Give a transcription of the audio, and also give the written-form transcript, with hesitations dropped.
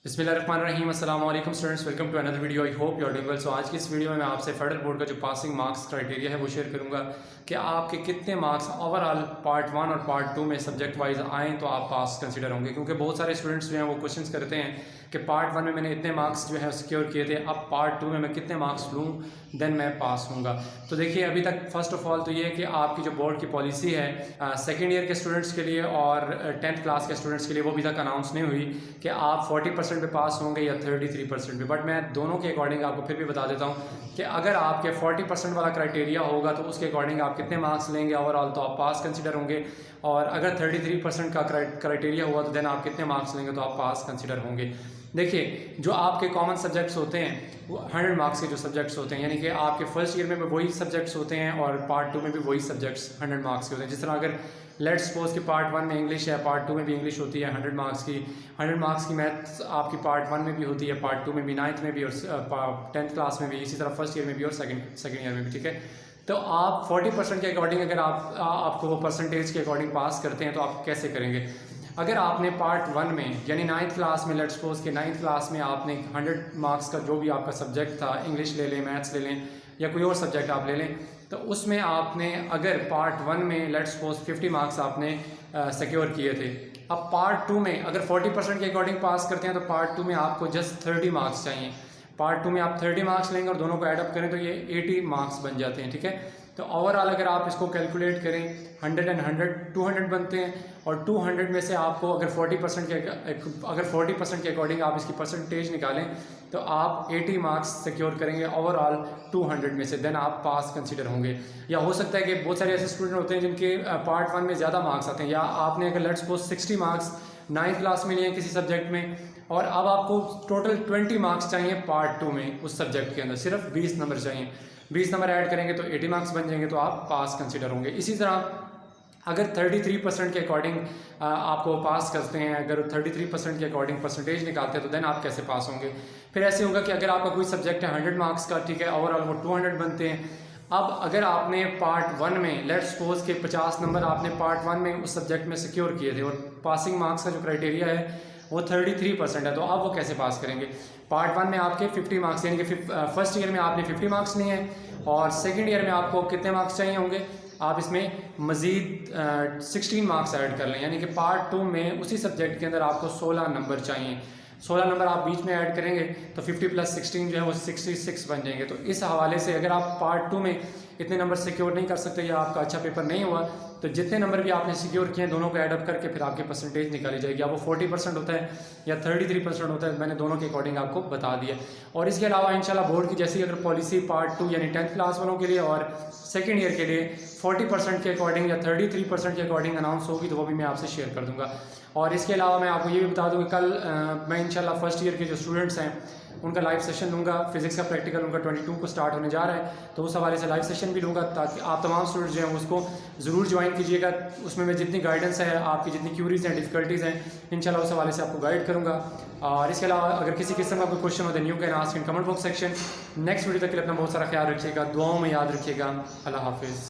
बिस्मिल्लाहिर्रहमानिर्रहीम अस्सलाम वालेकुम students, welcome to another video. I hope you are doing well. So आज की इस वीडियो में मैं आपसे फेडरल बोर्ड का जो पासिंग मार्क्स क्राइटेरिया है वो शेयर करूंगा कि आपके कितने मार्क्स ओवरऑल पार्ट 1 और पार्ट 2 में सब्जेक्ट वाइज आएँ तो आप पास कंसीडर होंगे। क्योंकि बहुत सारे स्टूडेंट्स जो हैं वो क्वेश्चंस करते हैं कि पार्ट 1 में मैंने इतने मार्क्स जो है सिक्योर किए थे, अब पार्ट 2 में मैं कितने मार्क्स लूँ देन मैं पास होऊंगा। तो देखिए, अभी तक फर्स्ट ऑफ ऑल तो ये है कि आपकी जो बोर्ड की पॉलिसी है सेकेंड ईयर के स्टूडेंट्स के लिए और 10th क्लास के स्टूडेंट्स के लिए वो अभी तक अनाउंस नहीं हुई कि आप 40% पे पास होंगे या 33% पे। बट मैं दोनों के अकॉर्डिंग आपको फिर भी बता देता हूँ कि अगर आपके 40% वाला क्राइटेरिया होगा तो उसके अकॉर्डिंग आप कितने मार्क्स लेंगे ओवरऑल, तो आप पास कंसिडर होंगे। और अगर 33% का क्राइटेरिया हुआ तो देन आप कितने मार्क्स लेंगे तो आप पास कंसिडर होंगे। देखिए, जो आपके कॉमन सब्जेक्ट्स होते हैं वो 100 मार्क्स के जो सब्जेक्ट्स होते हैं, यानी कि आपके फर्स्ट ईयर में वही सब्जेक्ट्स होते हैं और पार्ट 2 में भी वही सब्जेक्ट्स 100 मार्क्स के होते हैं। जिस तरह अगर लेट्स सपोज कि पार्ट 1 में इंग्लिश है, पार्ट 2 में भी इंग्लिश होती है 100 मार्क्स की। 100 मार्क्स की मैथ्स आपकी पार्ट 1 में भी होती है, पार्ट 2 में भी, 9th में भी और 10th क्लास में भी, इसी तरह फर्स्ट ईयर में भी और सेकेंड ईयर में भी। ठीक है, तो आप 40% के अकॉर्डिंग अगर आपको वो परसेंटेज के अकॉर्डिंग पास करते हैं तो आप कैसे करेंगे। अगर आपने पार्ट 1 में यानी 9th क्लास में, लेट्स सपोज कि 9th क्लास में आपने 100 मार्क्स का जो भी आपका सब्जेक्ट था, इंग्लिश ले लें, मैथ्स ले लें या कोई और सब्जेक्ट आप ले लें, तो उसमें आपने अगर पार्ट 1 में लेट्स सपोज 50 मार्क्स आपने सिक्योर किए थे, अब पार्ट 2 में अगर 40% के अकॉर्डिंग पास करते हैं तो पार्ट 2 में आपको जस्ट 30 मार्क्स चाहिए। पार्ट 2 में आप 30 मार्क्स लेंगे और दोनों को एडअप करें तो ये 80 मार्क्स बन जाते हैं। ठीक है, तो ओवरऑल अगर आप इसको कैलकुलेट करें 100 एंड 100 200 बनते हैं और 200 में से आपको अगर 40% के अकॉर्डिंग आप इसकी परसेंटेज निकालें तो आप 80 मार्क्स सिक्योर करेंगे ओवरऑल 200 में से, देन आप पास कंसीडर होंगे। या हो सकता है कि बहुत सारे ऐसे स्टूडेंट होते हैं जिनके पार्ट 1 में ज़्यादा मार्क्स आते हैं, या आपने अगर let's suppose 60 marks 9th class में लिए किसी सब्जेक्ट में और अब आपको टोटल 20 मार्क्स चाहिए पार्ट 2 में उस सब्जेक्ट के अंदर, सिर्फ 20 नंबर चाहिए, 20 नंबर ऐड करेंगे तो 80 मार्क्स बन जाएंगे, तो आप पास कंसीडर होंगे। इसी तरह अगर 33% के अकॉर्डिंग आपको पास करते हैं, अगर 33% के अकॉर्डिंग परसेंटेज निकालते हैं तो देन आप कैसे पास होंगे। फिर ऐसे होगा कि अगर आपका कोई सब्जेक्ट है 100 मार्क्स का, ठीक है, ओवरऑल वो 200 बनते हैं। अब अगर आपने पार्ट 1 में लेट्स सपोज के 50 नंबर आपने पार्ट 1 में उस सब्जेक्ट में सिक्योर किए थे और पासिंग मार्क्स का जो क्राइटेरिया है वो 33% है, तो आप वो कैसे पास करेंगे। पार्ट 1 में आपके 50 मार्क्स, यानी कि फर्स्ट ईयर में आपने 50 मार्क्स लिए हैं और सेकेंड ईयर में आपको कितने मार्क्स चाहिए होंगे, आप इसमें मज़ीद 16 मार्क्स ऐड कर लें, यानी कि पार्ट 2 में उसी सब्जेक्ट के अंदर आपको 16 नंबर चाहिए। 16 नंबर आप बीच में ऐड करेंगे तो 50 + 16 जो है वो 66 बन जाएंगे। तो इस हवाले से अगर आप पार्ट 2 में इतने नंबर सिक्योर नहीं कर सकते या आपका अच्छा पेपर नहीं हुआ तो जितने नंबर भी आपने सिक्योर किए हैं दोनों को ऐडअप करके फिर आपकी परसेंटेज निकाली जाएगी। अब वो 40% होता है या 33% होता है, मैंने दोनों के अकॉर्डिंग आपको बता दिया। और इसके अलावा इंशाल्लाह बोर्ड की जैसी अगर पॉलिसी पार्ट 2 यानी 10th क्लास वालों के लिए और सेकेंड ईयर के लिए 40% के अकॉर्डिंग या 33% के अकॉर्डिंग अनाउंस होगी तो वो भी मैं आपसे शेयर कर दूँगा। और इसके अलावा मैं आपको ये भी बता दूँ कि कल मैं इंशाल्लाह फर्स्ट ईयर के जो स्टूडेंट्स हैं उनका लाइव सेशन लूँगा। फिजिक्स का प्रैक्टिकल उनका 22 को स्टार्ट होने जा रहा है, तो उस हवाले से लाइव सेशन भी लूँगा ताकि आप तमाम स्टूडेंट्स जो हैं उसको ज़रूर ज्वाइन कीजिएगा। उसमें मैं जितनी गाइडेंस है, आपकी जितनी क्यूरीज़ हैं, डिफ़िकल्टीज़ हैं, इंशाल्लाह उस हवाले से आपको गाइड करूँगा। और इसके अलावा अगर किसी किस्म का कोई क्वेश्चन हो तो you can ask in comment box section. Next video तक के लिए अपना बहुत सारा ख्याल रखिएगा, दुआओं में याद रखिएगा। अल्लाह हाफिज़।